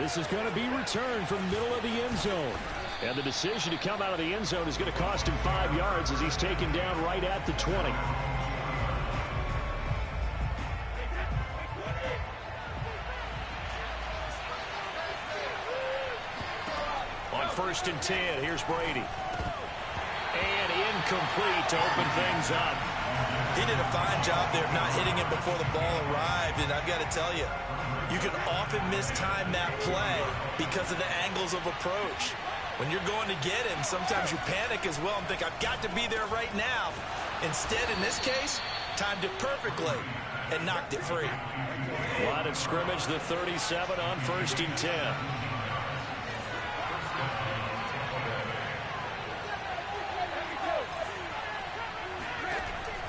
This is going to be returned from the middle of the end zone. And the decision to come out of the end zone is going to cost him 5 yards as he's taken down right at the 20. On 1st and 10, here's Brady. And incomplete to open things up. He did a fine job there of not hitting it before the ball arrived, and I've got to tell you, you can often mistime that play because of the angles of approach. When you're going to get him, sometimes you panic as well and think, I've got to be there right now. Instead, in this case, timed it perfectly and knocked it free. Line of scrimmage, the 37 on 1st and 10.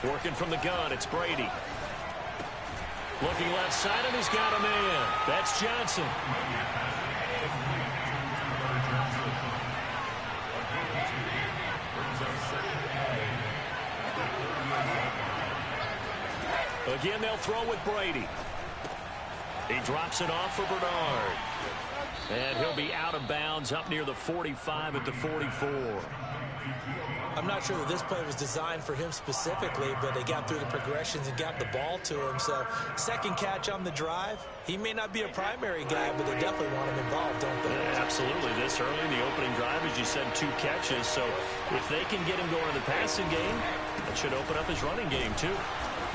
Working from the gun, it's Brady. Looking left side, and he's got a man. That's Johnson. Again, they'll throw with Brady. He drops it off for Bernard. And he'll be out of bounds up near the 45 at the 44. I'm not sure that this play was designed for him specifically, but they got through the progressions and got the ball to him. So, second catch on the drive. He may not be a primary guy, but they definitely want him involved, don't they? Yeah, absolutely. This early in the opening drive, as you said, 2 catches. So, if they can get him going in the passing game, that should open up his running game, too.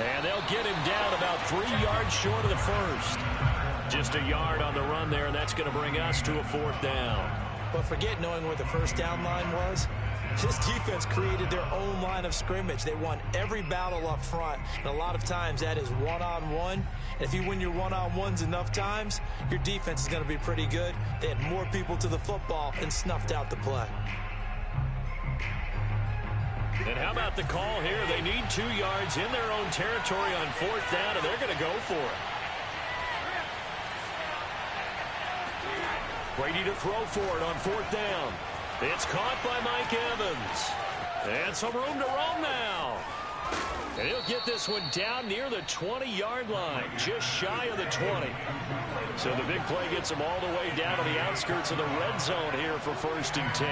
And they'll get him down about 3 yards short of the first. Just a yard on the run there, and that's going to bring us to a 4th down. But forget knowing where the first down line was. This defense created their own line of scrimmage. They won every battle up front, and a lot of times that is one-on-one. And if you win your one-on-ones enough times, your defense is going to be pretty good. They had more people to the football and snuffed out the play. And how about the call here? They need 2 yards in their own territory on 4th down, and they're going to go for it. Brady to throw for it on 4th down. It's caught by Mike Evans. And some room to roam now. And he'll get this one down near the 20-yard line, just shy of the 20. So the big play gets him all the way down to the outskirts of the red zone here for 1st and 10.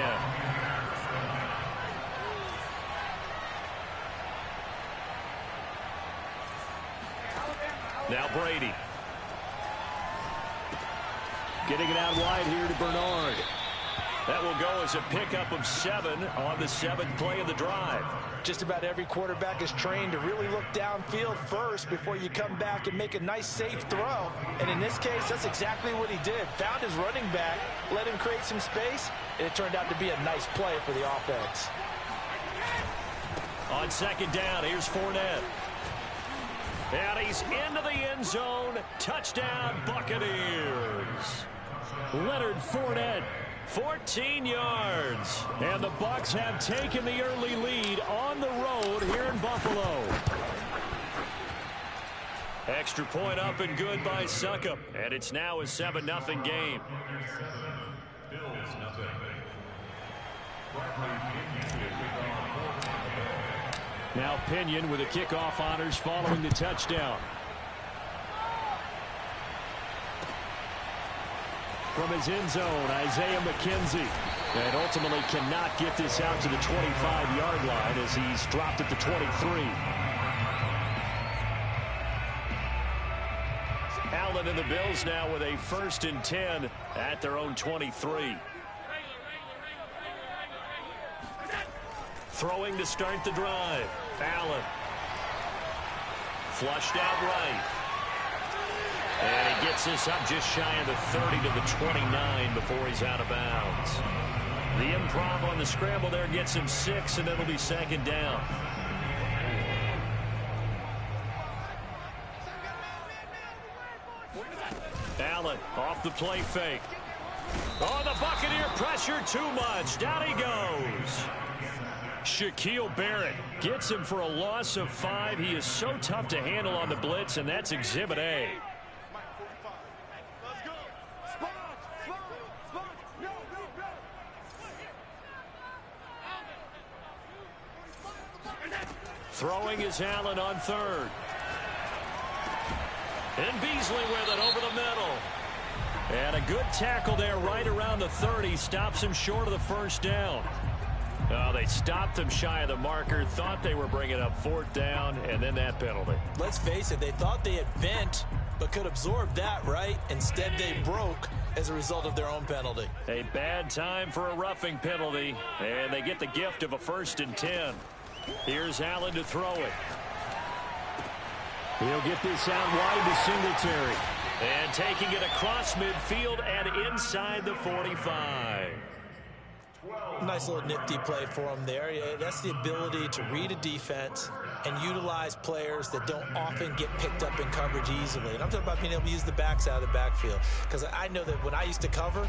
Now Brady. Getting it out wide here to Bernard. That will go as a pickup of 7 on the 7th play of the drive. Just about every quarterback is trained to really look downfield first before you come back and make a nice, safe throw. And in this case, that's exactly what he did. Found his running back, let him create some space, and it turned out to be a nice play for the offense. On 2nd down, here's Fournette. And he's into the end zone. Touchdown, Buccaneers. Leonard Fournette, 14 yards. And the Bucs have taken the early lead on the road here in Buffalo. Extra point up and good by Succop. And it's now a 7-0 game. Now Pinion with the kickoff honors following the touchdown. From his end zone, Isaiah McKenzie. And ultimately cannot get this out to the 25-yard line as he's dropped at the 23. Allen and the Bills now with a 1st and 10 at their own 23. Throwing to start the drive. Allen. Flushed out right. And he gets this up just shy of the 30 to the 29 before he's out of bounds. The improv on the scramble there gets him 6, and it'll be 2nd down. Allen off the play fake. Oh, the Buccaneer pressure too much. Down he goes. Shaquille Barrett gets him for a loss of 5. He is so tough to handle on the blitz, and that's Exhibit A. Throwing is Allen on 3rd. And Beasley with it over the middle. And a good tackle there right around the 30. Stops him short of the first down. Oh, they stopped him shy of the marker. Thought they were bringing up fourth down, and then that penalty. Let's face it, they thought they had bent, but could absorb that, right? Instead, they broke as a result of their own penalty. A bad time for a roughing penalty, and they get the gift of a 1st and 10. Here's Allen to throw it. He'll get this out wide to Singletary. And taking it across midfield and inside the 45. Nice little nifty play for him there. Yeah, that's the ability to read a defense and utilize players that don't often get picked up in coverage easily. And I'm talking about being able to use the backs out of the backfield. Because I know that when I used to cover,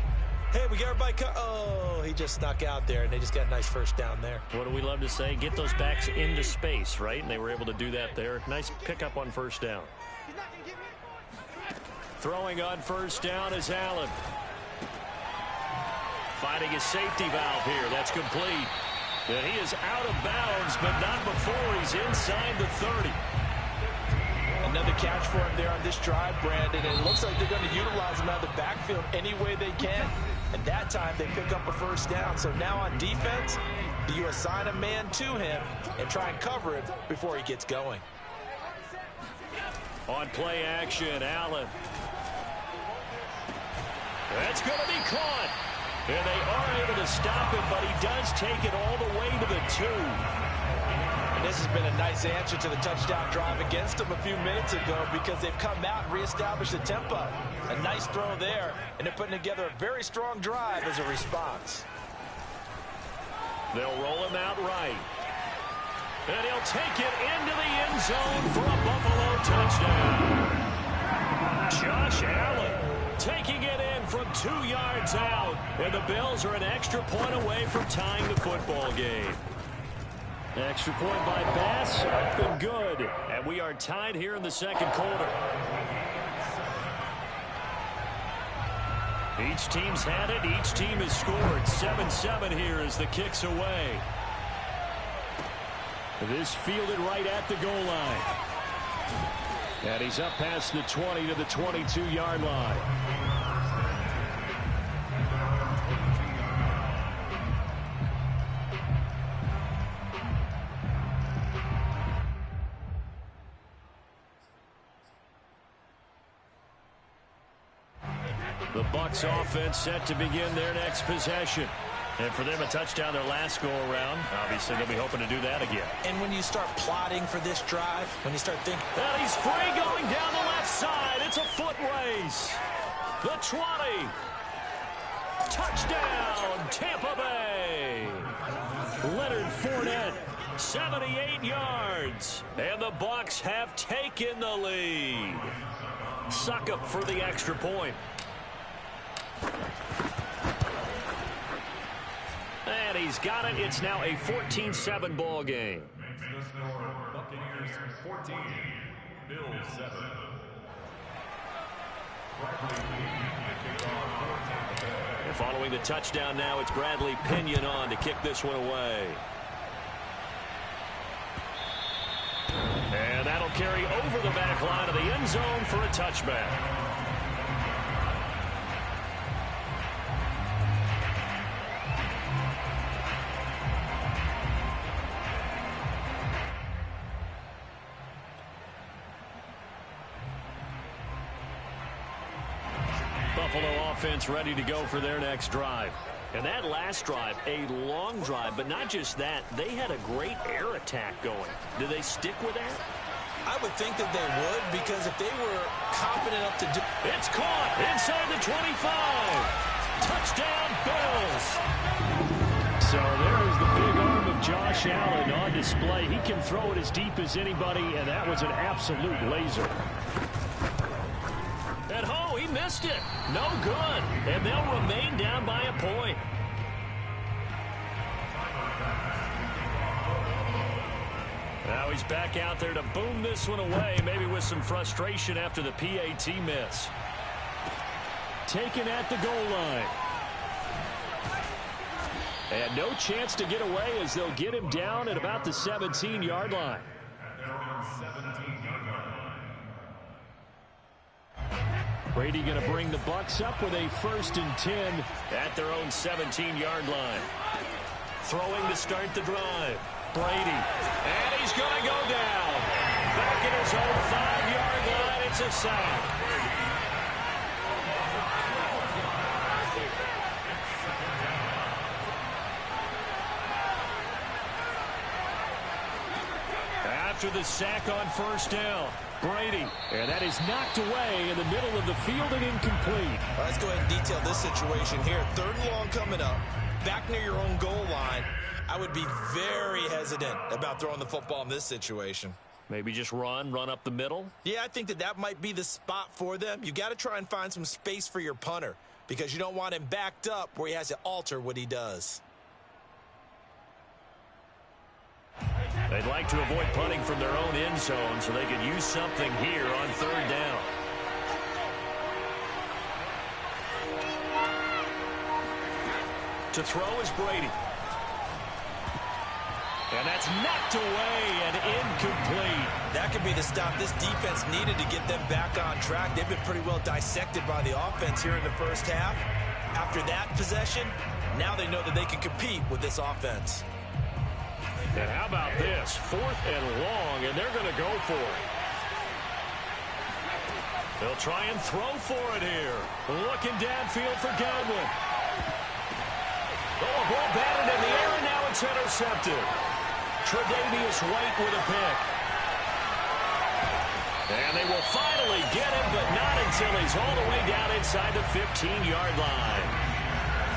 hey, we got everybody oh, he just snuck out there, and they just got a nice first down there. What do we love to say? Get those backs into space, right? And they were able to do that there. Nice pickup on first down. Throwing on first down is Allen. Finding his safety valve here. That's complete. And he is out of bounds, but not before he's inside the 30. Another catch for him there on this drive, Brandon. And it looks like they're going to utilize him out of the backfield any way they can. And that time they pick up a first down. So now on defense, do you assign a man to him and try and cover it before he gets going? On play action, Allen. That's going to be caught. And they are able to stop him, but he does take it all the way to the 2. And this has been a nice answer to the touchdown drive against them a few minutes ago because they've come out and reestablished the tempo. A nice throw there, and they're putting together a very strong drive as a response. They'll roll him out right. And he'll take it into the end zone for a Buffalo touchdown. Josh Allen taking it in from 2 yards out. And the Bills are an extra point away from tying the football game. Extra point by Bass, up and good. And we are tied here in the second quarter. Each team's had it. Each team has scored. 7-7 here as the kick's away. This fielded right at the goal line. And he's up past the 20 to the 22-yard line. The Bucs offense set to begin their next possession. And for them, a touchdown their last go-around. Obviously, they'll be hoping to do that again. And when you start plotting for this drive, when you start thinking... And he's free going down the left side. It's a foot race. The 20. Touchdown, Tampa Bay. Leonard Fournette, 78 yards. And the Bucs have taken the lead. Succop for the extra point. And he's got it. It's now a 14-7 ball game. Buccaneers 14, Bills 7. And following the touchdown now, it's Bradley Pinion on to kick this one away. And that'll carry over the back line of the end zone for a touchback. Buffalo offense ready to go for their next drive. And that last drive, a long drive, but not just that. They had a great air attack going. Do they stick with that? I would think that they would, because if they were confident enough to do... It's caught inside the 25. Touchdown, Bills. So there is the big arm of Josh Allen on display. He can throw it as deep as anybody, and that was an absolute laser. And oh, he missed it. No good. And they'll remain down by a point. Now he's back out there to boom this one away, maybe with some frustration after the PAT miss. Taken at the goal line. And no chance to get away as they'll get him down at about the 17-yard line. Brady going to bring the Bucs up with a 1st and 10 at their own 17-yard line. Throwing to start the drive. Brady. And he's going to go down. Back at his own 5-yard line. It's a sack. After the sack on 1st down, Brady. And that is knocked away in the middle of the field and incomplete. Well, let's go ahead and detail this situation here. 3rd and long coming up. Back near your own goal line. I would be very hesitant about throwing the football in this situation. Maybe just run up the middle? Yeah, I think that might be the spot for them. You got to try and find some space for your punter because you don't want him backed up where he has to alter what he does. They'd like to avoid punting from their own end zone so they could use something here on 3rd down. To throw is Brady. And that's knocked away and incomplete. That could be the stop this defense needed to get them back on track. They've been pretty well dissected by the offense here in the 1st half. After that possession, now they know that they can compete with this offense. And how about this? 4th and long, and they're going to go for it. They'll try and throw for it here. Looking downfield for Godwin. Oh, a ball batted in the air, and now it's intercepted. Tre'Davious White with a pick. And they will finally get him, but not until he's all the way down inside the 15-yard line.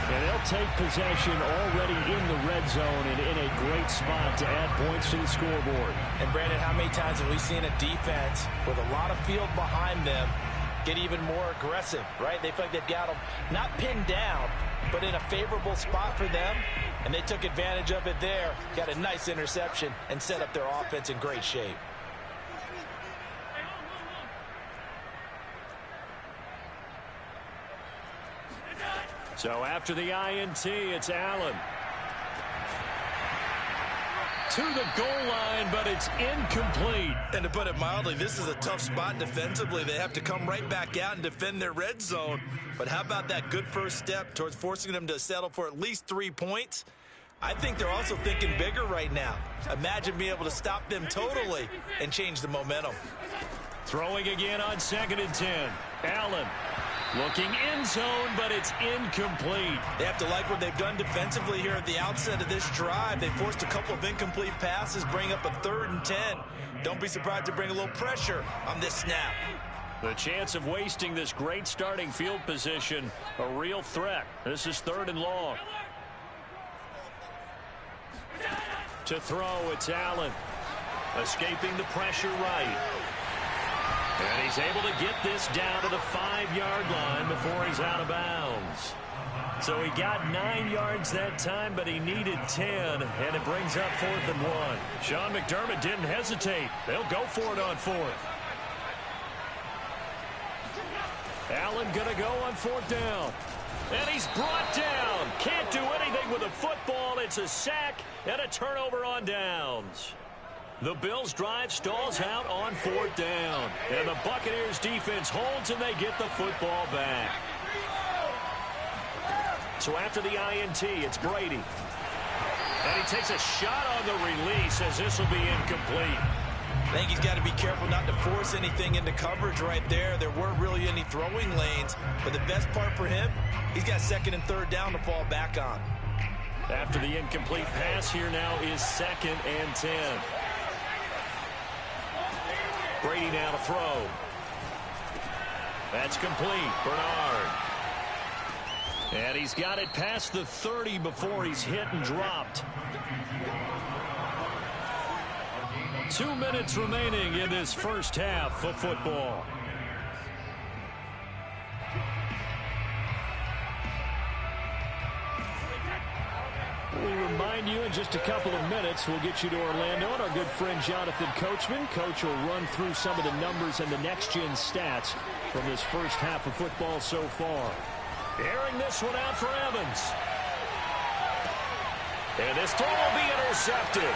And they'll take possession already in the red zone and in a great spot to add points to the scoreboard. And, Brandon, how many times have we seen a defense with a lot of field behind them get even more aggressive, right? They feel like they've got them not pinned down, but in a favorable spot for them, and they took advantage of it there, got a nice interception, and set up their offense in great shape. So after the INT, it's Allen. To the goal line, but it's incomplete. And to put it mildly, this is a tough spot defensively. They have to come right back out and defend their red zone. But how about that good first step towards forcing them to settle for at least 3 points? I think they're also thinking bigger right now. Imagine being able to stop them totally and change the momentum. Throwing again on 2nd and 10. Allen. Looking in zone, but it's incomplete. They have to like what they've done defensively here at the outset of this drive. They forced a couple of incomplete passes, bring up a 3rd and 10. Don't be surprised to bring a little pressure on this snap. The chance of wasting this great starting field position, a real threat. This is 3rd and long. To throw, it's Allen. Escaping the pressure right. And he's able to get this down to the 5-yard line before he's out of bounds. So he got 9 yards that time, but he needed 10, and it brings up 4th and 1. Sean McDermott didn't hesitate. They'll go for it on 4th. Allen going to go on 4th down. And he's brought down. Can't do anything with the football. It's a sack and a turnover on downs. The Bills' drive stalls out on 4th down. And the Buccaneers' defense holds, and they get the football back. So after the INT, it's Brady. And he takes a shot on the release as this will be incomplete. I think he's got to be careful not to force anything into coverage right there. There weren't really any throwing lanes. But the best part for him, he's got 2nd and 3rd down to fall back on. After the incomplete pass, here now is 2nd and 10. Brady now to throw. That's complete. Bernard. And he's got it past the 30 before he's hit and dropped. 2 minutes remaining in this first half of football. We remind you in just a couple of minutes, we'll get you to Orlando and our good friend Jonathan Coachman. Coach will run through some of the numbers and the next-gen stats from this first half of football so far. Airing this one out for Evans. And this throw will be intercepted.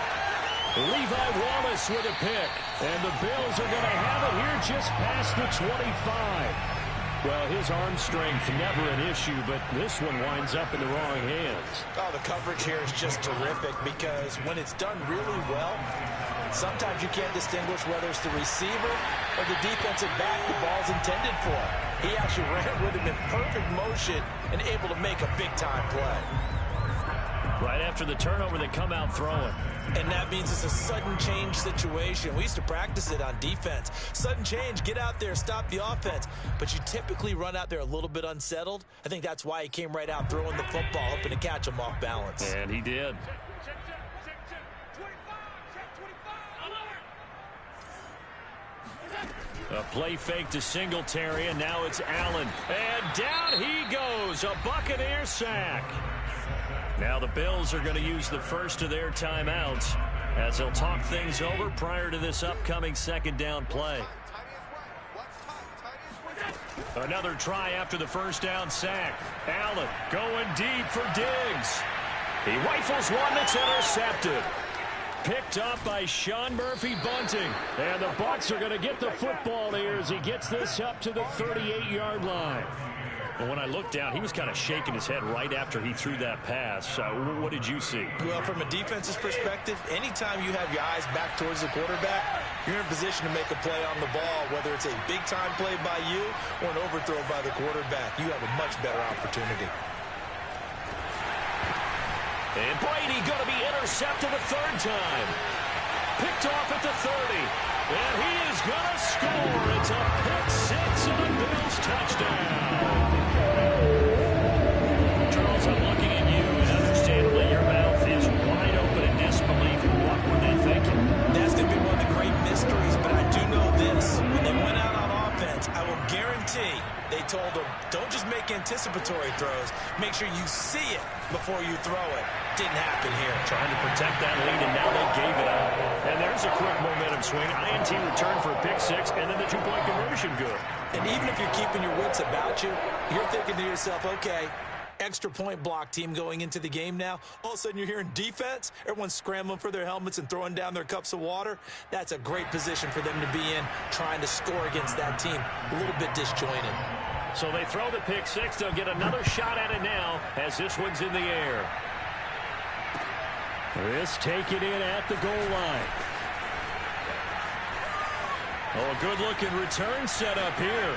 Levi Wallace with a pick. And the Bills are going to have it here just past the 25. Well, his arm strength never an issue, but this one winds up in the wrong hands. Oh, the coverage here is just terrific because when it's done really well, sometimes you can't distinguish whether it's the receiver or the defensive back the ball's intended for. He actually ran with him in perfect motion and able to make a big-time play. Right after the turnover, they come out throwing. And that means it's a sudden change situation. We used to practice it on defense. Sudden change, get out there, stop the offense. But you typically run out there a little bit unsettled. I think that's why he came right out throwing the football, hoping to catch him off balance. And he did. A play fake to Singletary, and now it's Allen. And down he goes, a Buccaneer sack. Now the Bills are going to use the first of their timeouts as they'll talk things over prior to this upcoming second down play. Another try after the first down sack. Allen going deep for Diggs. He rifles one that's intercepted. Picked up by Sean Murphy-Bunting. And the Bucs are going to get the football here as he gets this up to the 38-yard line. And when I looked down, he was kind of shaking his head right after he threw that pass. What did you see? Well, from a defense's perspective, anytime you have your eyes back towards the quarterback, you're in a position to make a play on the ball, whether it's a big-time play by you or an overthrow by the quarterback. You have a much better opportunity. And Brady going to be intercepted a third time. Picked off at the 30. And he is going to score. It's a pick six and a Bills touchdown. Charles, I'm looking at you, and understandably your mouth is wide open in disbelief. What were they thinking? That's going to be one of the great mysteries, but I do know this. When they went out on offense, I will guarantee they told them, don't just make anticipatory throws. Make sure you see it before you throw it. Didn't happen here. Trying to protect that lead, and now they gave it up. And there's a quick momentum swing. INT return for a pick six, and then the two-point conversion good. And even if you're keeping your wits about you, you're thinking to yourself, okay, extra point block team going into the game now. All of a sudden you're hearing defense. Everyone's scrambling for their helmets and throwing down their cups of water. That's a great position for them to be in, trying to score against that team. A little bit disjointed. So they throw the pick six. They'll get another shot at it now as this one's in the air. This take it in at the goal line. Oh, a good-looking return set up here.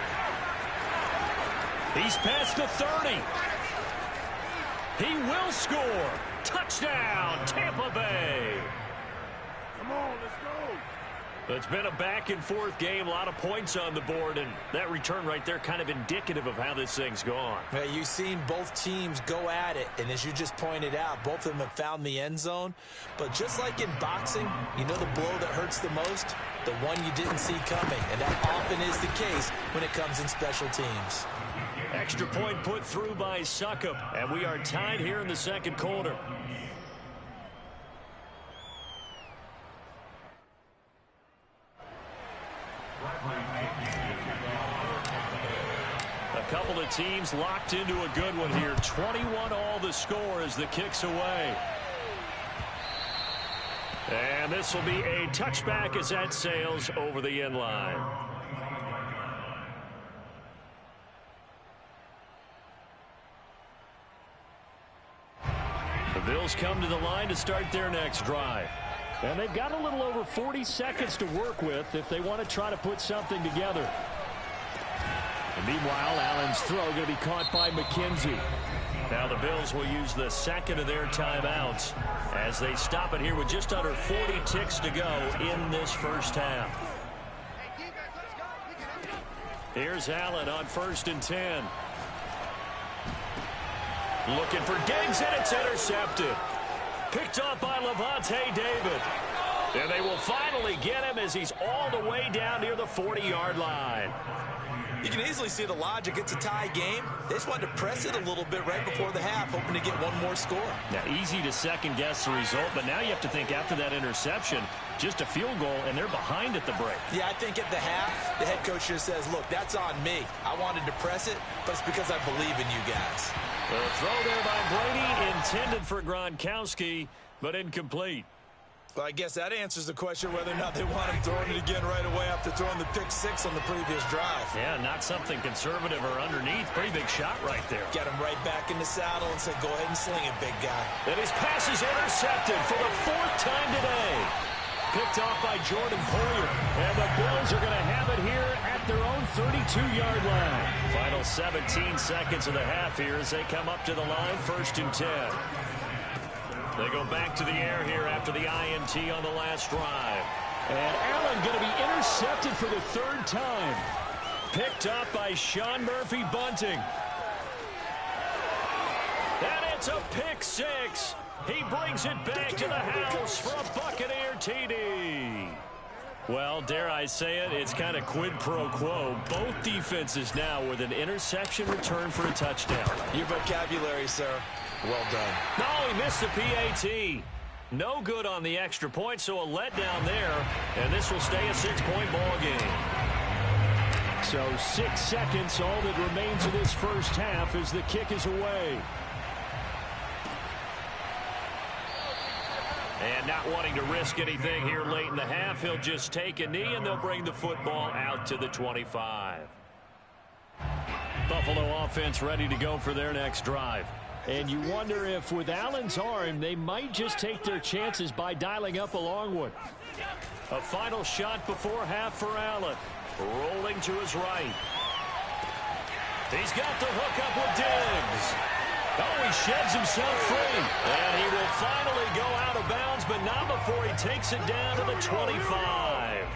He's past the 30. He will score. Touchdown, Tampa Bay. Come on, let's go. It's been a back-and-forth game, a lot of points on the board, and that return right there kind of indicative of how this thing's gone. Well, you've seen both teams go at it, and as you just pointed out, both of them have found the end zone. But just like in boxing, you know the blow that hurts the most? The one you didn't see coming, and that often is the case when it comes in special teams. Extra point put through by Succop, and we are tied here in the second quarter. A couple of teams locked into a good one here. 21 all the score as the kick's away. And this will be a touchback as that sails over the end line. The Bills come to the line to start their next drive. And they've got a little over 40 seconds to work with if they want to try to put something together. And meanwhile, Allen's throw going to be caught by McKenzie. Now the Bills will use the second of their timeouts as they stop it here with just under 40 ticks to go in this first half. Here's Allen on 1st and 10. Looking for Diggs, and it's intercepted. Picked up by Levante David. And they will finally get him as he's all the way down near the 40-yard line. You can easily see the logic. It's a tie game. They just wanted to press it a little bit right before the half, hoping to get one more score. Now, easy to second-guess the result, but now you have to think after that interception, just a field goal, and they're behind at the break. Yeah, I think at the half, the head coach just says, look, that's on me. I wanted to press it, but it's because I believe in you guys. The throw there by Brady, intended for Gronkowski, but incomplete. Well, I guess that answers the question whether or not they want him throwing it again right away after throwing the pick six on the previous drive. Yeah, not something conservative or underneath. Pretty big shot right there. Got him right back in the saddle and said, go ahead and sling it, big guy. And his pass is intercepted for the 4th time today. Picked off by Jordan Poyer. And the Bills are going to have it here at their own 32-yard line. Final 17 seconds of the half here as they come up to the line, 1st and 10. They go back to the air here after the INT on the last drive. And Allen going to be intercepted for the 3rd time. Picked up by Sean Murphy-Bunting. And it's a pick six. He brings it back to the house for a Buccaneer TD. Well, dare I say it, it's kind of quid pro quo. Both defenses now with an interception return for a touchdown. Your vocabulary, sir. Well done. No, he missed the PAT. No good on the extra point, so a letdown there. And this will stay a 6-point ball game. So 6 seconds, all that remains of this first half as the kick is away. And not wanting to risk anything here late in the half, he'll just take a knee and they'll bring the football out to the 25. Buffalo offense ready to go for their next drive. And you wonder if with Allen's arm, they might just take their chances by dialing up a long one. A final shot before half for Allen. Rolling to his right. He's got the hook up with Diggs. Oh, he sheds himself free. And he will finally go out of bounds, but not before he takes it down to the 25.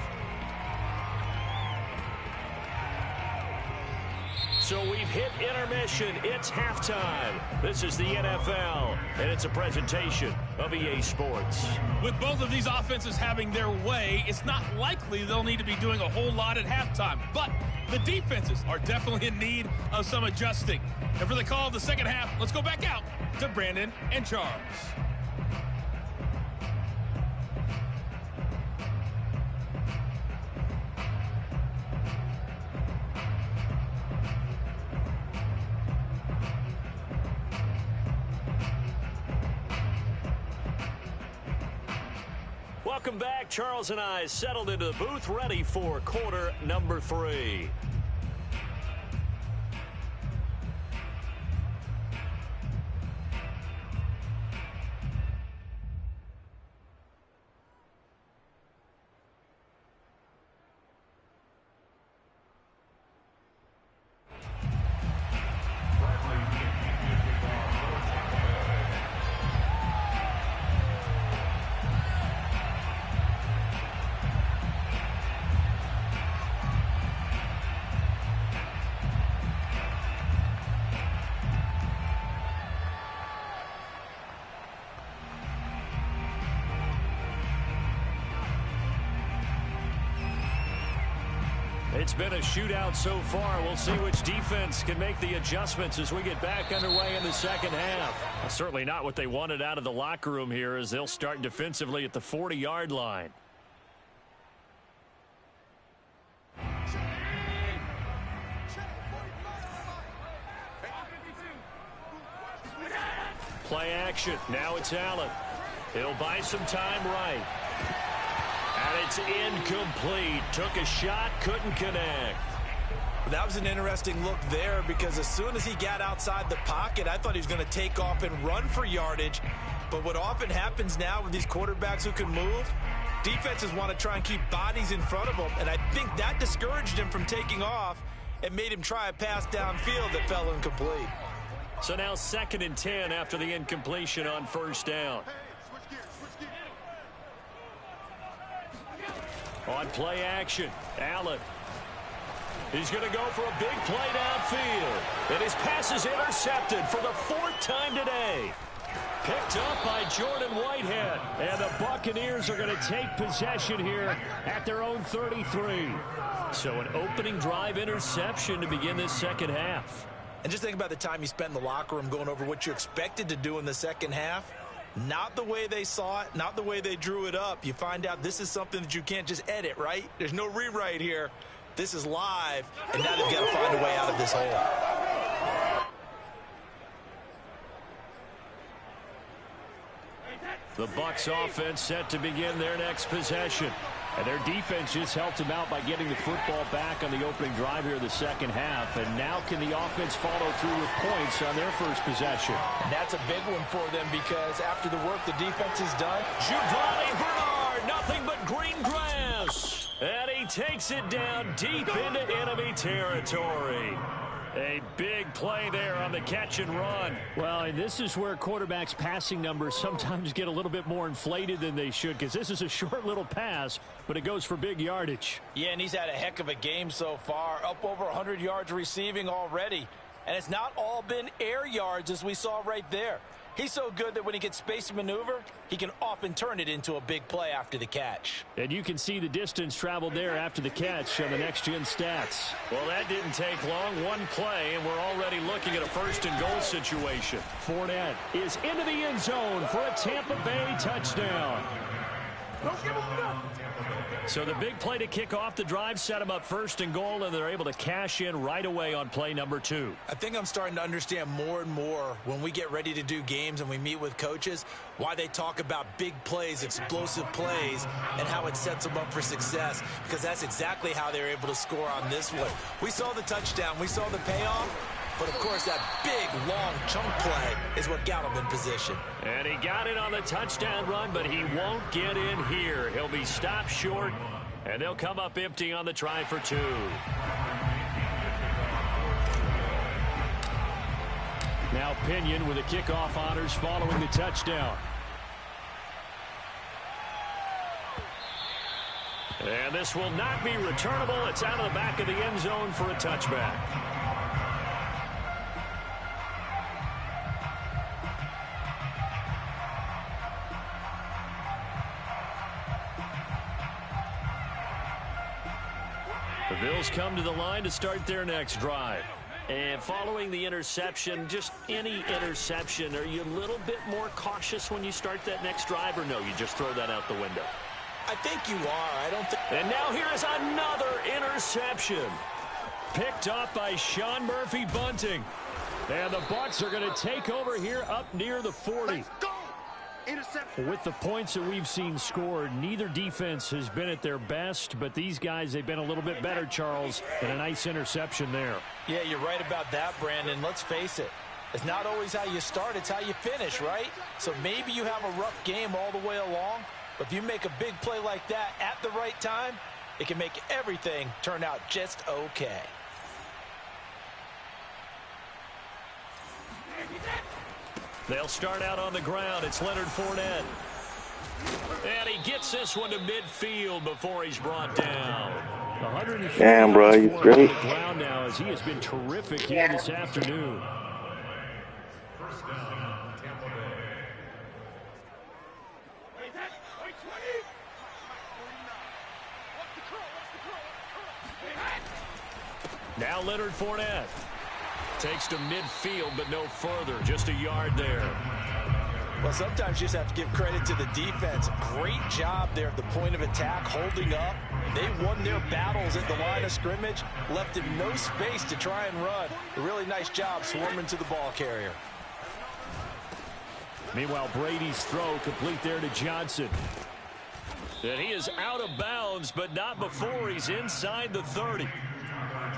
So we've hit intermission. It's halftime. This is the NFL, and it's a presentation of EA Sports. With both of these offenses having their way, it's not likely they'll need to be doing a whole lot at halftime. But the defenses are definitely in need of some adjusting. And for the call of the second half, let's go back out to Brandon and Charles. Welcome back. Charles and I settled into the booth, ready for quarter number 3. It's been a shootout so far. We'll see which defense can make the adjustments as we get back underway in the second half. Certainly not what they wanted out of the locker room here as they'll start defensively at the 40-yard line. Play action. Now it's Allen. He'll buy some time right. And it's incomplete. Took a shot, couldn't connect. That was an interesting look there because as soon as he got outside the pocket, I thought he was going to take off and run for yardage. But what often happens now with these quarterbacks who can move, defenses want to try and keep bodies in front of them. And I think that discouraged him from taking off and made him try a pass downfield that fell incomplete. So now 2nd and 10 after the incompletion on first down. On play action, Allen. He's going to go for a big play downfield. And his pass is intercepted for the 4th time today. Picked up by Jordan Whitehead. And the Buccaneers are going to take possession here at their own 33. So an opening drive interception to begin this second half. And just think about the time you spent in the locker room going over what you expected to do in the second half. Not the way they saw it, not the way they drew it up. You find out this is something that you can't just edit, right? There's no rewrite here. This is live, and now they've got to find a way out of this hole. The Bucs offense set to begin their next possession. And their defense just helped them out by getting the football back on the opening drive here in the second half. And now can the offense follow through with points on their first possession? And that's a big one for them because after the work the defense has done. Giovanni Bernard, nothing but green grass. And he takes it down deep into enemy territory. A big play there on the catch and run. Well, and this is where quarterbacks' passing numbers sometimes get a little bit more inflated than they should, because this is a short little pass, but it goes for big yardage. Yeah, and he's had a heck of a game so far, up over 100 yards receiving already. And it's not all been air yards as we saw right there. He's so good that when he gets space to maneuver, he can often turn it into a big play after the catch. And you can see the distance traveled there after the catch on the next-gen stats. Well, that didn't take long. One play, and we're already looking at a first-and-goal situation. Fournette is into the end zone for a Tampa Bay touchdown. Don't give him nothing. So the big play to kick off the drive set them up first and goal, and they're able to cash in right away on play number 2. I think I'm starting to understand more and more when we get ready to do games and we meet with coaches why they talk about big plays, explosive plays, and how it sets them up for success, because that's exactly how they're able to score on this one. We saw the touchdown. We saw the payoff. But, of course, that big, long chunk play is what got him in position. And he got it on the touchdown run, but he won't get in here. He'll be stopped short, and they'll come up empty on the try for 2. Now Pinion with the kickoff honors following the touchdown. And this will not be returnable. It's out of the back of the end zone for a touchback. The Bills come to the line to start their next drive. And following the interception, just any interception, are you a little bit more cautious when you start that next drive, or no, you just throw that out the window? I think you are. I don't think. And now here is another interception. Picked up by Sean Murphy Bunting. And the Bucs are going to take over here up near the 40. Let's go. Interception. With the points that we've seen scored, neither defense has been at their best, but these guys, they've been a little bit better, Charles, and a nice interception there. Yeah, you're right about that, Brandon. Let's face it. It's not always how you start, it's how you finish, right? So maybe you have a rough game all the way along, but if you make a big play like that at the right time, it can make everything turn out just okay. They'll start out on the ground. It's Leonard Fournette. And he gets this one to midfield before he's brought down. Damn, bro, he's great. Ground now, as he has been terrific here this afternoon. Now Leonard Fournette. Takes to midfield, but no further. Just a yard there. Well, sometimes you just have to give credit to the defense. Great job there at the point of attack, holding up. They won their battles at the line of scrimmage, left him no space to try and run. A really nice job swarming to the ball carrier. Meanwhile, Brady's throw complete there to Johnson. And he is out of bounds, but not before he's inside the 30.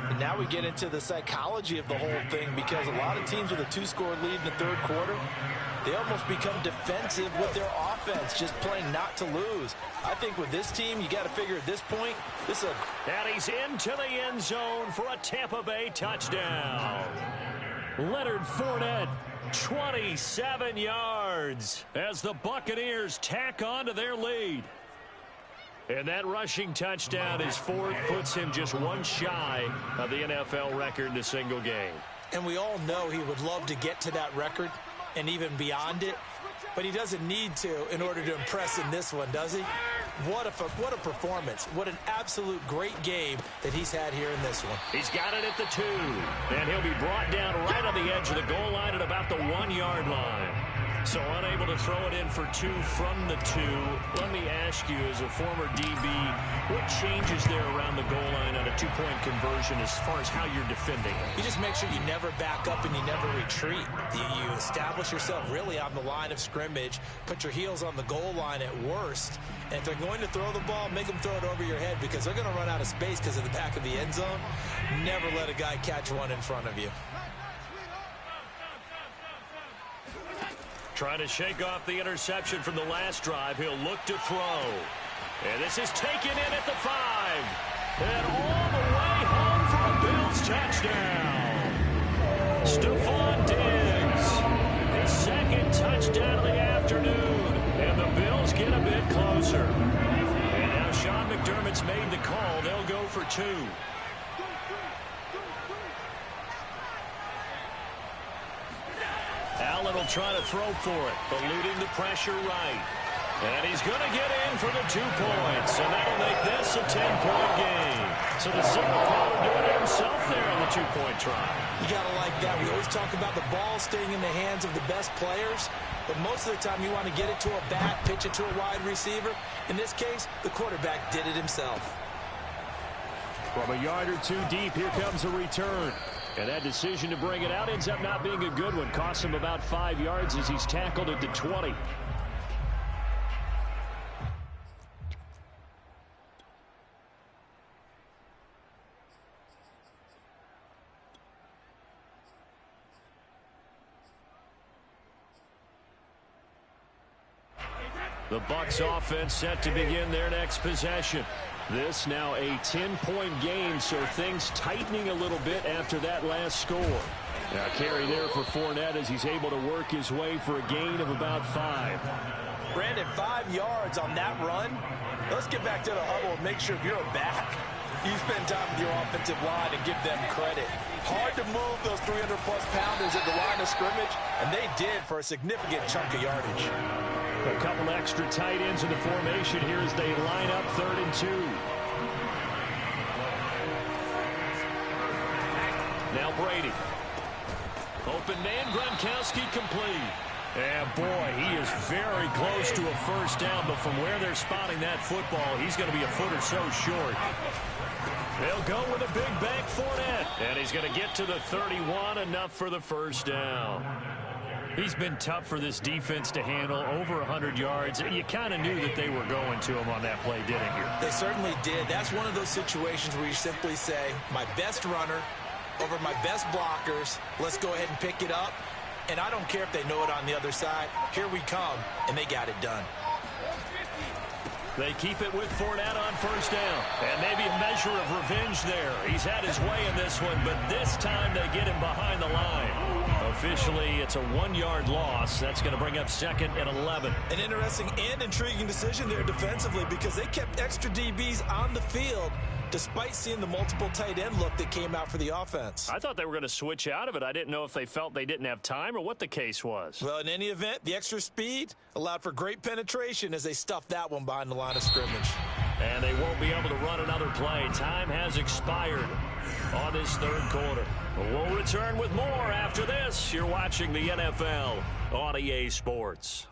And now we get into the psychology of the whole thing, because a lot of teams with a 2-score lead in the third quarter, they almost become defensive with their offense, just playing not to lose. I think with this team, you got to figure at this point, this is a... And he's into the end zone for a Tampa Bay touchdown. Leonard Fournette, 27 yards, as the Buccaneers tack on to their lead. And that rushing touchdown, his fourth, puts him just one shy of the NFL record in a single game. And we all know he would love to get to that record and even beyond it, but he doesn't need to in order to impress in this one, does he? What a performance. What an absolute great game that he's had here in this one. He's got it at the 2, and he'll be brought down right on the edge of the goal line at about the 1-yard line. So unable to throw it in for 2 from the 2. Let me ask you, as a former DB, what changes there around the goal line on a 2-point conversion as far as how you're defending it? You just make sure you never back up and you never retreat. You establish yourself really on the line of scrimmage, put your heels on the goal line at worst, and if they're going to throw the ball, make them throw it over your head because they're going to run out of space because of the back of the end zone. Never let a guy catch one in front of you. Trying to shake off the interception from the last drive. He'll look to throw. And this is taken in at the 5. And all the way home for a Bills touchdown. Stephon Diggs. His second touchdown of the afternoon. And the Bills get a bit closer. And now Sean McDermott's made the call. They'll go for 2. Allen will try to throw for it, eluding the pressure right. And he's going to get in for the 2 points, and that'll make this a 10-point game. So the single caller doing it himself there on the 2-point try. You got to like that. We always talk about the ball staying in the hands of the best players, but most of the time you want to get it to a back, pitch it to a wide receiver. In this case, the quarterback did it himself. From a yard or 2 deep, here comes a return. And that decision to bring it out ends up not being a good one. Costs him about 5 yards as he's tackled at the 20. The Bucs offense set to begin their next possession. This now a 10-point game, so things tightening a little bit after that last score. Now carry there for Fournette as he's able to work his way for a gain of about 5. Brandon, 5 yards on that run. Let's get back to the huddle and make sure if you're a back, you spend time with your offensive line and give them credit. Hard to move those 300-plus pounders at the line of scrimmage, and they did for a significant chunk of yardage. A couple extra tight ends in the formation here as they line up 3rd and 2. Now Brady. Open man, Gronkowski complete. And boy, he is very close to a first down, but from where they're spotting that football, he's going to be a foot or so short. They'll go with a big bank Fournette. And he's going to get to the 31, enough for the first down. He's been tough for this defense to handle, over 100 yards. You kind of knew that they were going to him on that play, didn't you? They certainly did. That's one of those situations where you simply say, my best runner over my best blockers, let's go ahead and pick it up. And I don't care if they know it on the other side. Here we come, and they got it done. They keep it with Fournette on first down. And maybe a measure of revenge there. He's had his way in this one, but this time they get him behind the line. Officially, it's a 1-yard loss. That's going to bring up 2nd and 11. An interesting and intriguing decision there defensively because they kept extra DBs on the field despite seeing the multiple tight end look that came out for the offense. I thought they were going to switch out of it. I didn't know if they felt they didn't have time or what the case was. Well, in any event, the extra speed allowed for great penetration as they stuffed that one behind the line of scrimmage. And they won't be able to run another play. Time has expired on this 3rd quarter. We'll return with more after this. You're watching the NFL on EA Sports.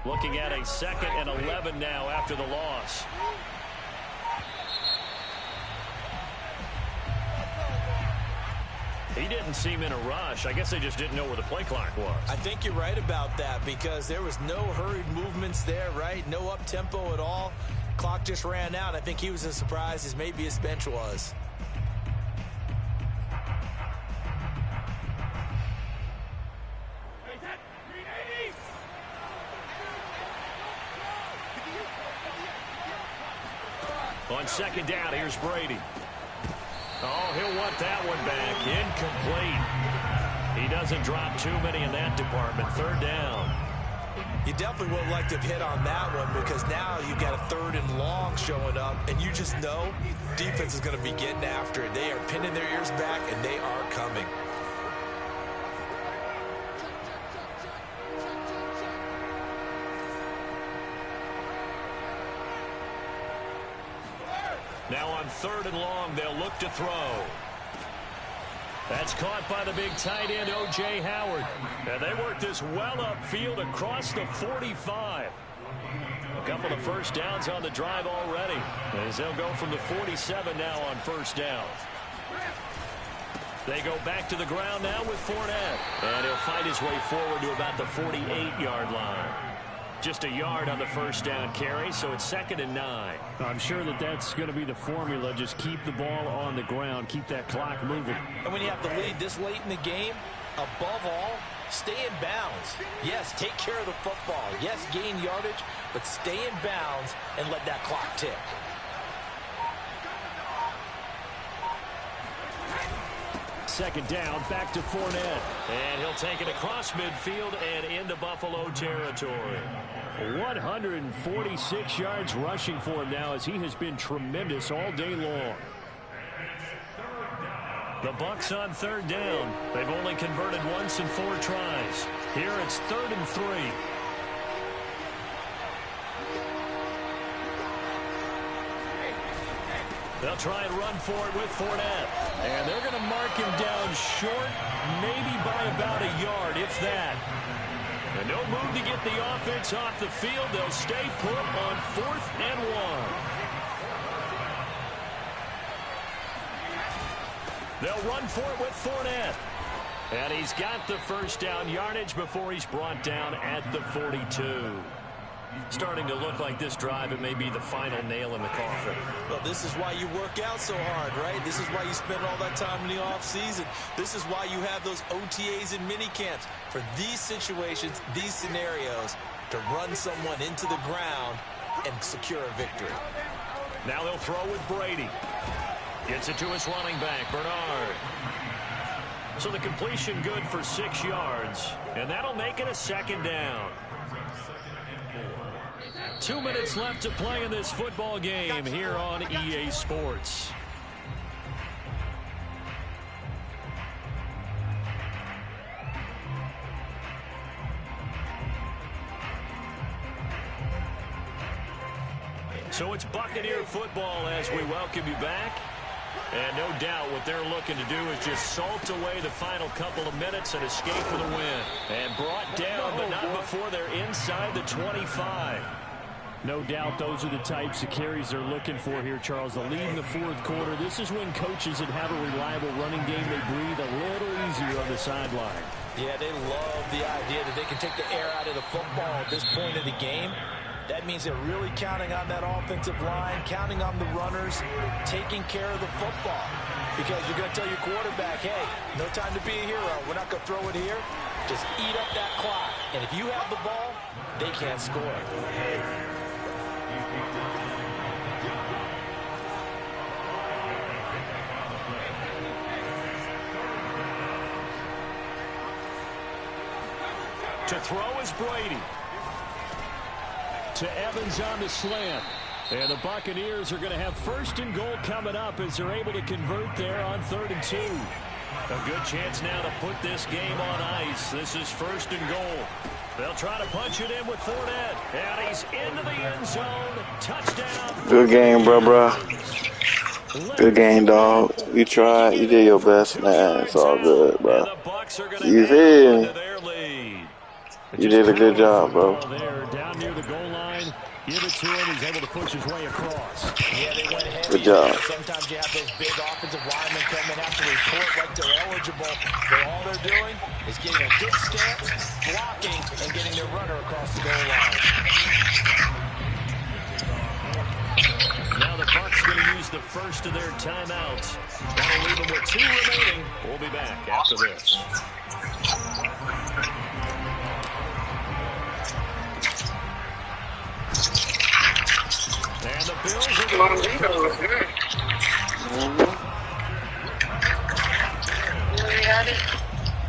Looking at a 2nd and 11 now after the loss. He didn't seem in a rush. I guess they just didn't know where the play clock was. I think you're right about that because there was no hurried movements there, right? No up-tempo at all. Clock just ran out. I think he was as surprised as maybe his bench was. On 2nd down, here's Brady. Oh, he'll want that one back. Incomplete. He doesn't drop too many in that department. 3rd down. You definitely would have liked to have hit on that one because now you've got a 3rd and long showing up, and you just know defense is going to be getting after it. They are pinning their ears back, and they are coming. Now on 3rd and long, they'll look to throw. That's caught by the big tight end, O.J. Howard. And they work this well upfield across the 45. A couple of first downs on the drive already, as they'll go from the 47 now on first down. They go back to the ground now with Fournette. And he'll find his way forward to about the 48-yard line. Just a yard on the first down carry, so it's 2nd and 9. I'm sure that's going to be the formula. Just keep the ball on the ground. Keep that clock moving. And when you have the lead this late in the game, above all, stay in bounds. Yes, take care of the football. Yes, gain yardage, but stay in bounds and let that clock tick. Second down, back to Fournette. And he'll take it across midfield and into Buffalo territory. 146 yards rushing for him now, as he has been tremendous all day long. The Bucs on 3rd down. They've only converted once in 4 tries. Here it's 3rd and 3. They'll try and run for it with Fournette. And they're going to mark him down short, maybe by about a yard, if that. And no move to get the offense off the field. They'll stay put on 4th and 1. They'll run for it with Fournette. And he's got the first down yardage before he's brought down at the 42. Starting to look like this drive, it may be the final nail in the coffin. Well, this is why you work out so hard, right? This is why you spend all that time in the offseason. This is why you have those OTAs and mini camps. For these situations, these scenarios, to run someone into the ground and secure a victory. Now they'll throw with Brady. Gets it to his running back, Bernard. So the completion good for 6 yards, and that'll make it a 2nd down. 2 minutes left to play in this football game here on EA Sports. So it's Buccaneer football as we welcome you back. And no doubt what they're looking to do is just salt away the final couple of minutes and escape with a win. And brought down, but not before they're inside the 25. No doubt those are the types of carries they're looking for here, Charles. The lead in the 4th quarter. This is when coaches that have a reliable running game, they breathe a little easier on the sideline. Yeah, they love the idea that they can take the air out of the football at this point of the game. That means they're really counting on that offensive line, counting on the runners, taking care of the football. Because you're going to tell your quarterback, hey, no time to be a hero. We're not going to throw it here. Just eat up that clock. And if you have the ball, they can't score. To throw is Brady. To Evans on the slant. And the Buccaneers are going to have 1st and goal coming up as they're able to convert there on 3rd and 2. A good chance now to put this game on ice. This is 1st and goal. They'll try to punch it in with Fournette. And he's into the end zone. Touchdown. Good game, bro. Good game, dog. You tried. You did your best, man. It's all good, bro. You feel me? You did a good job, bro. Down near the goal line. Give it to him. He's able to push his way across. Yeah, they went heavy. Good job. Sometimes you have those big offensive linemen come and have to report like they're eligible. But all they're doing is getting a good stance, blocking, and getting their runner across the goal line. Now the Bucs going to use the first of their timeouts. That'll leave them with 2 remaining. We'll be back after this. And the Bills are going to cover.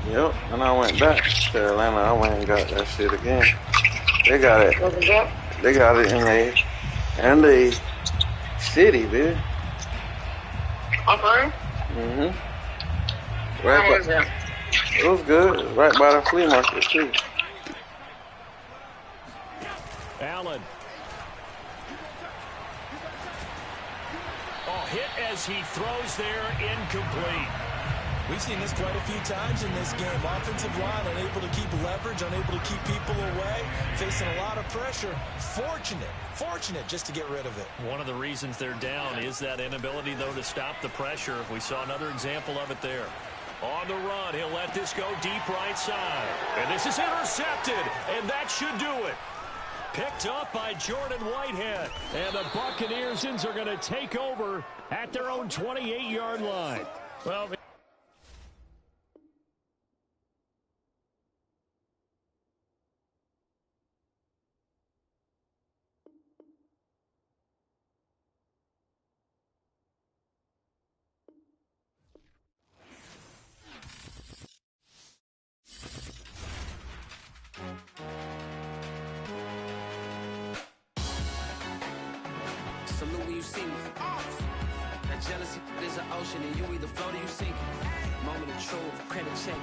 Yep, and I went back to Atlanta. I went and got that shit again. They got it. They got it in the city, dude. Okay. Right by, it was good. Right by the flea market too. Allen. Oh, hit as he throws there, incomplete. We've seen this quite a few times in this game. Offensive line unable to keep leverage, unable to keep people away, facing a lot of pressure. Fortunate just to get rid of it. One of the reasons they're down is that inability, though, to stop the pressure. We saw another example of it there. On the run, he'll let this go deep right side. And this is intercepted, and that should do it. Picked up by Jordan Whitehead. And the Buccaneers are going to take over at their own 28-yard line. Well, salute when you see me. That jealousy is an ocean, and you either float or you sink it.